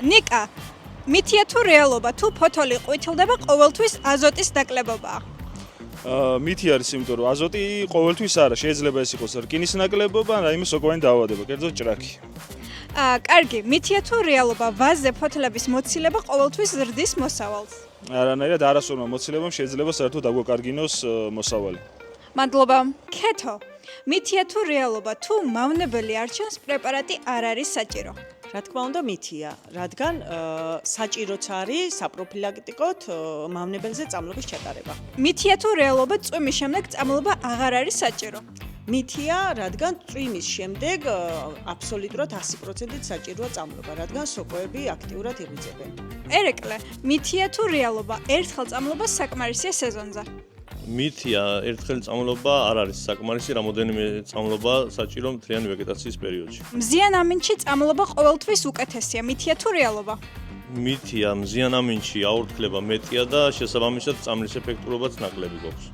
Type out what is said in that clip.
ნიკა, მითია თუ რეალობა, თუ ფოთოლი ყვითლდება ყოველთვის აზოტის ნაკლებობაა? მითი არის, იმიტომ რომ აზოტი ყოველთვის არა, შეიძლება ეს იყოს რკინის ნაკლებობა, რაიმე სოკოვანი დაავადება, კერძოდ ჭრაքի. კარგი, მითია თუ რეალობა, ვაზზე ფოთლების მოცილება ყოველთვის ზრდის მოსავალს? არანაირად არასორმა მოცილებამ შეიძლება საერთოდ აგვაკარგინოს მოსავალი. მადლობა. ქეთო, მითია თუ რეალობა, თუ მავნებელი არჩევს პრეპარატი არ არის საჭირო? რა თქმა უნდა მითია, რადგან საჭიროც არის საპროფილაქტიკოდ მავნებელზე წამლების ჩატარება. მითია თუ რეალობა, წვიმის შემდეგ წამლობა აღარ არის საჭირო? მითია, რადგან წვიმის შემდეგ აბსოლუტურად 100%-ით საჭიროა წამლობა, რადგან სოკოები აქტიურად იღვიძებენ. ერეკლე, მითია თუ რეალობა, ერთხელ წამლობა საკმარისია სეზონზე? მითია, ერთხელ წამლობა არ არის საკმარისი, რამოდენიმე წამლობა საჭირო მთლიანი ვეგეტაციის პერიოდში. მზიან ამინდში წამლობა ყოველთვის უკეთესია, მითია თუ რეალობა? მითია, მზიან ამინდში აორთქლება მეტია და შესაბამისად წამლის ეფექტურობაც ნაკლები გვაქვს.